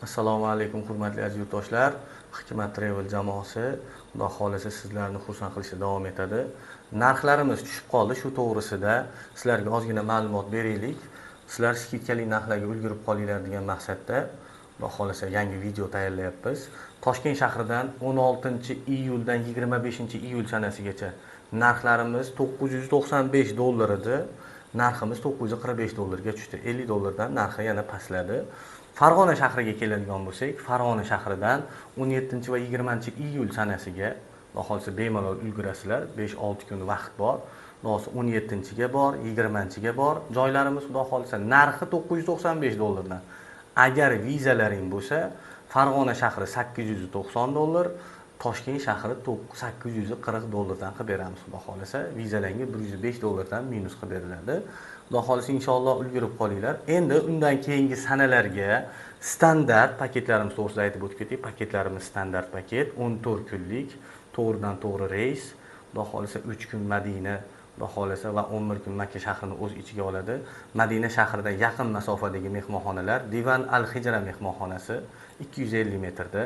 Assalomu alaykum hurmatli aziz yurtdoshlar. Hikmat Travel jamoasi Xudo xolasa sizlarni xursand qilishda davom etadi. Narxlarimiz tushib qoldi, shu to'g'risida sizlarga ozgina ma'lumot beraylik. Sizlar skidkali narxlarga ulgurib qolinglar degan maqsadda Xudo xolasa yangi video tayyorlayapmiz. Toshkent shahridan 16-iyuldan 25-iyul sanasigacha narxlarimiz $995 edi. Narximiz $945 tushdi. $50 narxi yana pastladi. Farg'ona shahriga keladigan bo'lsak, Farg'ona shahridan 17 va 20-iyul sanasiga Xudo xolasa bemalol ulgurasizlar. 5-6 kun vaqt bor. Xudo 17-ga bor, 20-ga bor. Joylarimiz Xudo xolasa narxi $995 dan. Agar vizalaring bo'lsa, Farg'ona shahri $890, Toshkent shahri $840 dan qilib beramiz. Xudo xolasa vizalarga $105 dan minus qilib beriladi. Xudo xolasa inshaalloh ulgurib qolinglar. Endi undan keyingi sanalarga standart paketlarimiz to'g'risida aytib o'tib ketdik. Paketlarimiz standart paket 14 kunlik, to'g'ridan to'g'ri reys. Xudo xolasa 3 kun Madina, Xudo xolasa va 11 kun Makka shahrini o'z ichiga oladi. Madina shahridan yaqin masofadagi mehmonxonalar Divan Al-Hijra mehmonxonasi 250 metrda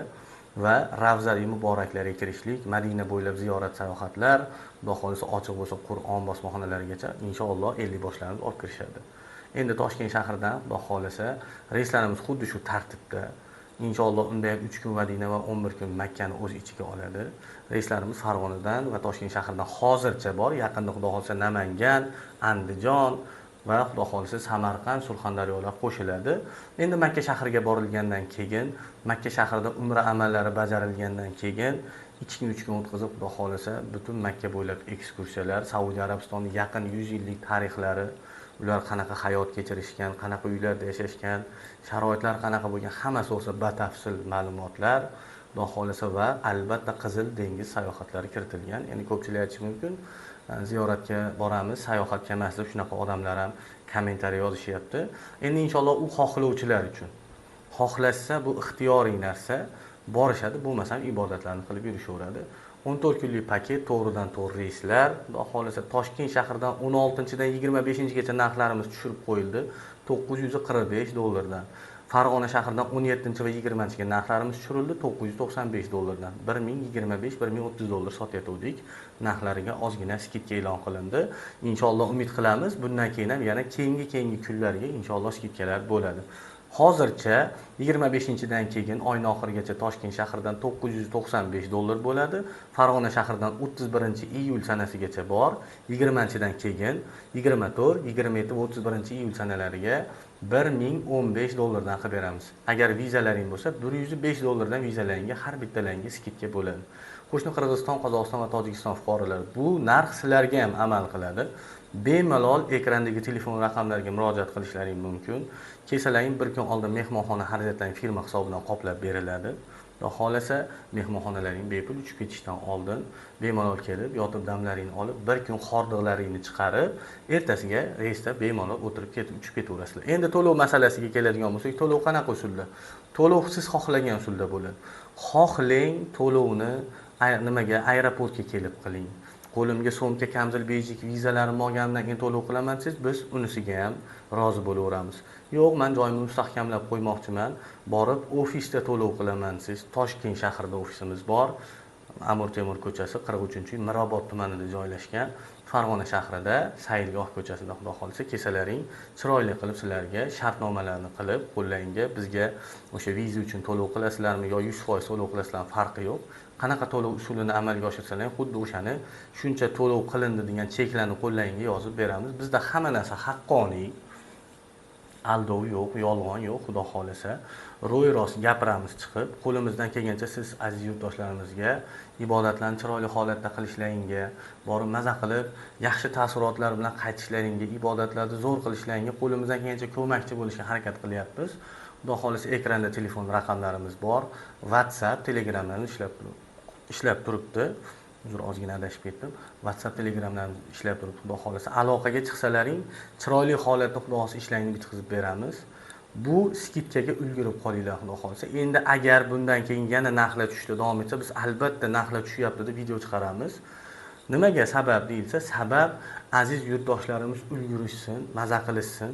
va Ravza-i Muboraklarga kirishlik, Madina bo'ylab ziyorat sayohatlar, Xudo xolasa ochiq bo'lsa Qur'on bosmaxonalarigacha inshaalloh 50 boshlarimiz olib kirishadi. Endi Toshkent shahridan Xudo xolasa reyslarimiz xuddi shu tartibda. Inshaalloh unda ham 3 kun Madina va 11 kun Makkani o'z ichiga oladi. Reyslarimiz Farg'onadan va Toshkent shahridan hozircha bor. Yaqinda Xudo xolasa Namangan, Andijon va Xudo xolasa Samarqand, Surxondaryolar qo'shiladi. Endi Makka shahriga borilgandan keyin, Makka shahrida umra amallari bajarilgandan keyin 2 kun 3 kun o'tkazib Xudo xolasa butun Makka bo'ylab ekskursiyalar, Saudiya Arabistonining yaqin 100 yillik tarixlari, ular qanaqa hayot kechirishgan, qanaqa uylarda yashashgan, sharoitlar qanaqa bo'lgan, hammasi o'sha batafsil ma'lumotlar, Xudo xolasa va albatta Qizil dengiz sayohatlari kiritilgan. Ya'ni ko'pchilik aytishi mumkin, ziyoratga boramiz, sayohatga emas deb shunaqa odamlar ham kommentariy yozishyapti. Endi inshaalloh u xohlovchilar uchun. Xohlashsa bu ixtiyoriy narsa, borishadi, bo'lmasa ibodatlarni qilib yurishaveradi. 14 kunlik paket, to'g'ridan to'g'ri reyslar. Xudo xolasa Toshkent shahridan 16-dan 25-gacha narxlarimiz tushirib qo'yildi $945 dan. Farg'ona shahridan 17 va 20-ga narxlarimiz tushirildi $995 dan. 1025-1030 sotayotgandik. Narxlariga ozgina skidka e'lon qilindi. Inshaalloh umid qilamiz, bundan keyin ham yana keyingi kunlarga inshaalloh skidkalar bo'ladi. Hozircha 25-dan keyin oyning oxirigacha Toshkent shahridan $995 bo'ladi. Farg'ona shahridan 31-iyul sanasigacha bor. 20-dan keyin 24, 27 va 31-iyul sanalariga $1015 dan qilib beramiz. Agar vizalaring bo'lsa, $105 dan vizalaringga har bittalaringga skidka bo'ladi. Qo'shni Qirg'iziston, Qozog'iston va Tojikiston fuqarolari bu narx sizlarga ham amal qiladi. Bemalol ekrandagi telefon raqamlariga murojaat qilishlaring mumkin. Kesalaring bir kun oldin mehmonxona xarajatlaring firma hisobidan qoplab beriladi. Xudo xolasa mehmonxonalaring bepul uchib ketishdan oldin bemalol kelib, yotib damlaringni olib, bir kun hordiqlaringni chiqarib, ertasiga reysda bemalol o'tirib uchib ketaverasizlar. Endi to'lov masalasiga keladigan bo'lsak, to'lov qanaqa usulda? To'lov siz xohlagan usulda bo'ladi. Xohlang to'lovni nimaga aeroportga kelib qiling. Qo'limga so'mka, kamzil, bejik vizalarim olgandan keyin to'lov qilaman siz, biz unisiga ham rozi bo'laveramiz. Yo'q, men joyimni mustahkamlab qo'ymoqchiman, borib ofisda to'lov qilaman siz. Toshkent shahrida ofisimiz bor. Amir Temur ko'chasi 43-uy Mirobod tumanida joylashgan. Farg'ona shahrida Sayilgoh ko'chasida Xudo xolasa kesalaring chiroyli qilib sizlarga shartnomalarni qilib qo'llaringga bizga o'sha viza uchun to'lov qilasizlarmi yo 100% to'lov qilasizlarmi farqi yo'q. Qanaqa to'lov usulini amalga oshirsalar, xuddi o'shani shuncha to'lov qilindi degan cheklarni qo'llaringga yozib beramiz. Bizda hamma narsa haqqoniy, aldov yo'q, yolg'on yo'q. Xudo xolasa ro'y rost gapiramiz chiqib, qo'limizdan kelgancha siz aziz yurtdoshlarimizga ibodatlarni chiroyli holatda qilishlaringga, borib maza qilib, yaxshi taassurotlar bilan qaytishlaringga, ibodatlarni zo'r qilishlaringga qo'limizdan kelgancha ko'makchi bo'lishga harakat qilyapmiz. Xudo xolasa ekranda telefon raqamlarimiz bor. WhatsApp, Telegramlarni ishlab turibdi. Uzr, ozgina adashib ketdim. WhatsApp, Telegramlarimiz ishlab turibdi. Xudo xolasa aloqaga chiqsalaring, chiroyli holatda Xudo xolasa ishlaringni bitkazib beramiz. Bu skidkaga ulgurib qolinglar Xudo xolasa. Endi agar bundan keyin yana narxlar tushishda davom etsa, biz albatta narxlar tushyapti deb video chiqaramiz. Nimaga sabab deyilsa, sabab aziz yurtdoshlarimiz ulgurishsin, maza qilishsin.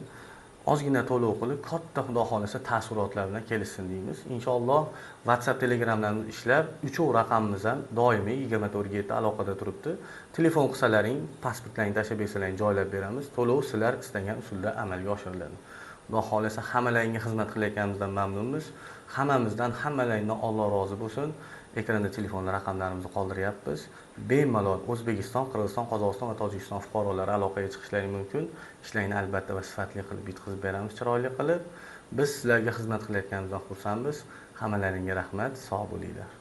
ozgina to'lov qilib, katta xudo xolasa taassurotlar bilan kelishsin deymiz. Inshaalloh WhatsApp, Telegramlarni ishlab, uchov raqamimiz ham doimiy 24/7 aloqada turibdi. Telefon qilsalaring, pasportlaringni tashlab bersalaring joylab beramiz. To'lov sizlar istagan usulda amalga oshiriladi. Xudo xolasa hammalaringga xizmat qilayotganimizdan mamnunmiz. Hammamizdan, hammalaringdan Alloh rozi bo'lsin. Ekranda telefon raqamlarimizni qoldiryapmiz. Bemalol O'zbekiston, Qirg'iziston, Qozog'iston va Tojikiston fuqarolari aloqaga chiqishlari mumkin. Ishlarni albatta va sifatli qilib bitkazib beramiz, chiroyli qilib. Biz sizlarga xizmat qilayotganimizdan xursandmiz. Hammalaringga rahmat, sog' bo'linglar.